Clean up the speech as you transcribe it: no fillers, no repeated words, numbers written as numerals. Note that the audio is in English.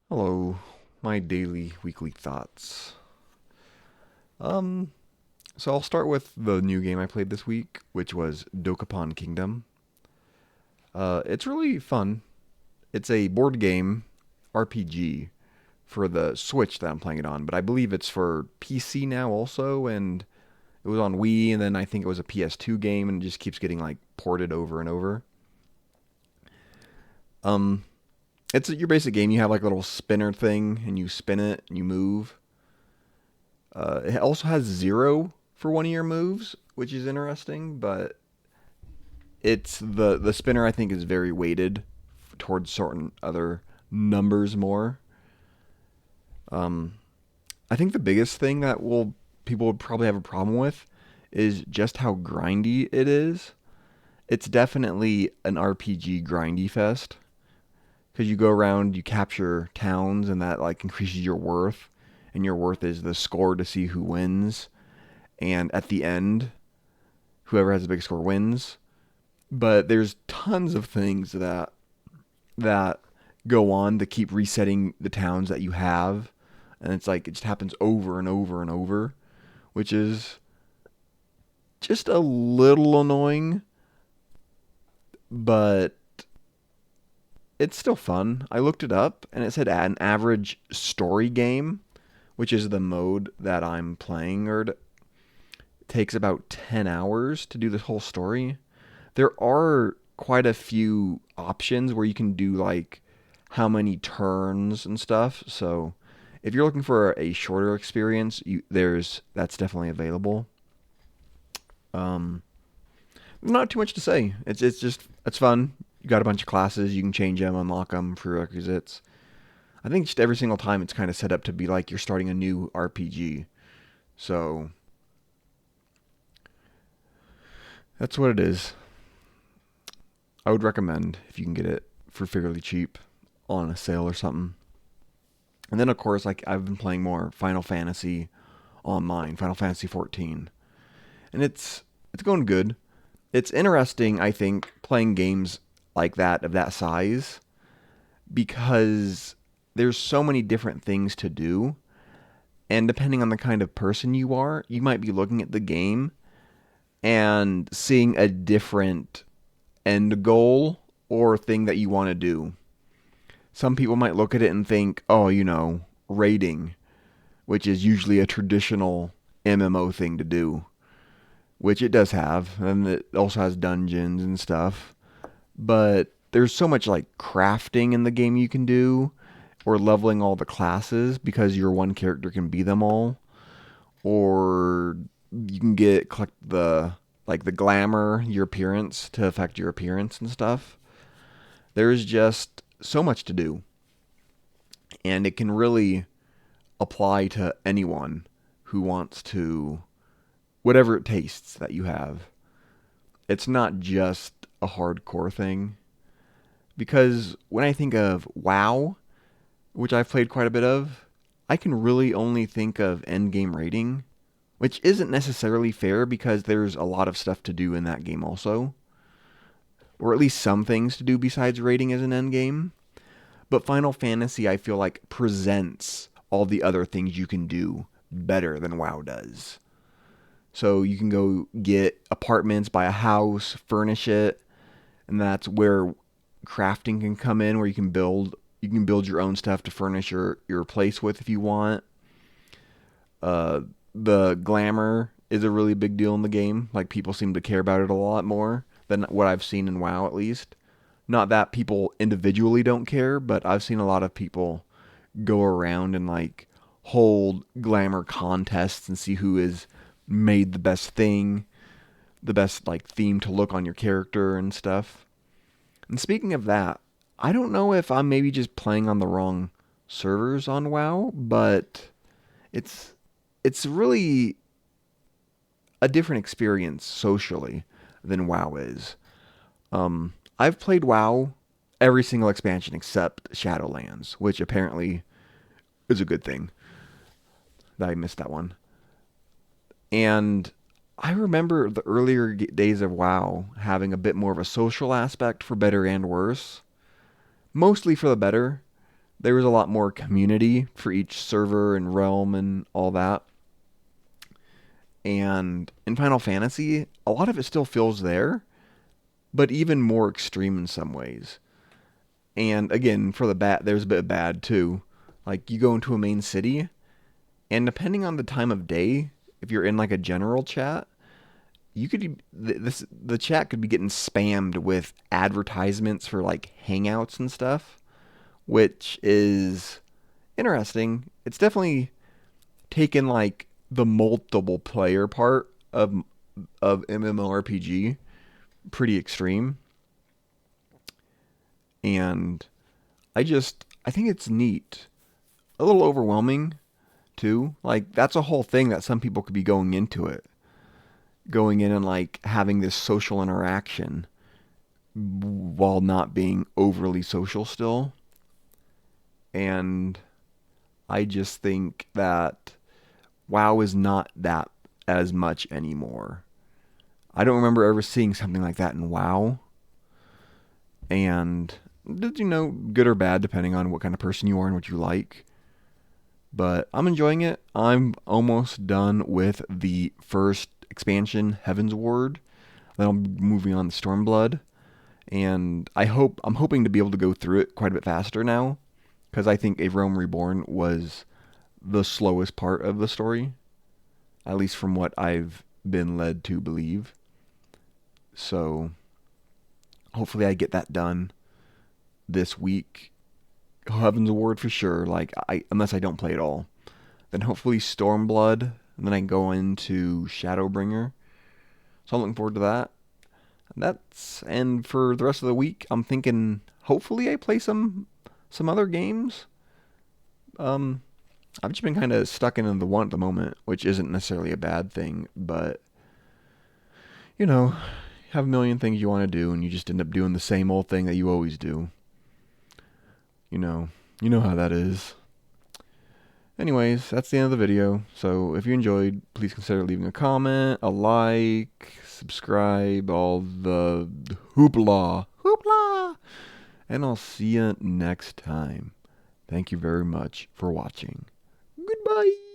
Hello, my daily, weekly thoughts. Um, so I'll start with the new game I played this week, which was Dokapon Kingdom. It's really fun. It's a board game RPG for the Switch that I'm playing it on, but I believe it's for PC now also, and it was on Wii, and then I think it was a PS2 game, and it just keeps getting like ported over and over. Um, it's your basic game. You have like a little spinner thing, and you spin it, and you move. It also has zero for one of your moves, which is interesting, but it's the spinner I think is very weighted towards certain other numbers more. Um, I think the biggest thing that will people would probably have a problem with is just how grindy it is. It's definitely an RPG grindy fest because you go around, you capture towns, and that like increases your worth, and your worth is the score to see who wins. And at the end, whoever has the biggest score wins. But there's tons of things that go on to keep resetting the towns that you have, and it's like it just happens over and over and over, which is just a little annoying, but it's still fun. I looked it up and it said an average story game, which is the mode that I'm playing, or takes about 10 hours to do this whole story. There are quite a few options where you can do like how many turns and stuff. So if you're looking for a shorter experience, there's that's definitely available. Um, Not too much to say. It's fun. You got a bunch of classes. You can change them, unlock them, prerequisites. I think just every single time it's kind of set up to be like you're starting a new RPG. So that's what it is. I would recommend if you can get it for fairly cheap on a sale or something. And then of course, like I've been playing more Final Fantasy online, Final Fantasy 14, and it's going good. It's interesting, I think, playing games like that of that size because there's so many different things to do, and depending on the kind of person you are, you might be looking at the game and seeing a different end goal or thing that you want to do. Some people might look at it and think, oh, raiding, which is usually a traditional MMO thing to do, which it does have, and it also has dungeons and stuff. But there's so much like crafting in the game you can do, or leveling all the classes because your one character can be them all, or you can get collect the glamour, your appearance to affect your appearance and stuff. There's just so much to do, and it can really apply to anyone who wants to whatever it tastes that you have. It's not just a hardcore thing because when I think of WoW, which I've played quite a bit of, I can really only think of endgame rating, which isn't necessarily fair because there's a lot of stuff to do in that game also, or at least some things to do besides rating as an endgame. But Final Fantasy, I feel like, presents all the other things you can do better than WoW does. So you can go get apartments, buy a house, furnish it, and that's where crafting can come in, where you can build your own stuff to furnish your place with if you want. Uh, the glamour is a really big deal in the game. Like people seem to care about it a lot more than what I've seen in WoW, at least. Not that people individually don't care, but I've seen a lot of people go around and like hold glamour contests and see who has made the best thing, the best like theme to look on your character and stuff. And speaking of that, I don't know if I'm maybe just playing on the wrong servers on WoW, but it's it's really a different experience socially than WoW is. I've played WoW every single expansion except Shadowlands, which apparently is a good thing that I missed that one. And I remember the earlier days of WoW having a bit more of a social aspect for better and worse. Mostly for the better, there was a lot more community for each server and realm and all that. And in Final Fantasy, a lot of it still feels there, but even more extreme in some ways. And again, for the bad, there's a bit of bad too. Like you go into a main city, and depending on the time of day, if you're in like a general chat, you could the chat could be getting spammed with advertisements for like hangouts and stuff, which is interesting. It's definitely taken like the multiple player part of MMORPG pretty extreme, and I think it's neat. A little overwhelming too. Like that's a whole thing that some people could be going into it, going in and like having this social interaction while not being overly social still. And I just think that WoW is not that as much anymore. I don't remember ever seeing something like that in WoW. And, good or bad, depending on what kind of person you are and what you like. But I'm enjoying it. I'm almost done with the first expansion, Heaven's Ward. Then I'm moving on to Stormblood. And I'm hoping to be able to go through it quite a bit faster now. Because I think A Realm Reborn was the slowest part of the story. At least from what I've been led to believe. So hopefully I get that done this week. Heaven's Ward for sure. Like unless I don't play it all, then hopefully Stormblood, and then I can go into Shadowbringer. So I'm looking forward to that. And for the rest of the week, I'm thinking hopefully I play some other games. I've just been kind of stuck in the one at the moment, which isn't necessarily a bad thing, but you have a million things you want to do, and you just end up doing the same old thing that you always do. You know how that is. Anyways, that's the end of the video. So if you enjoyed, please consider leaving a comment, a like, subscribe, all the hoopla. Hoopla! And I'll see you next time. Thank you very much for watching. Goodbye!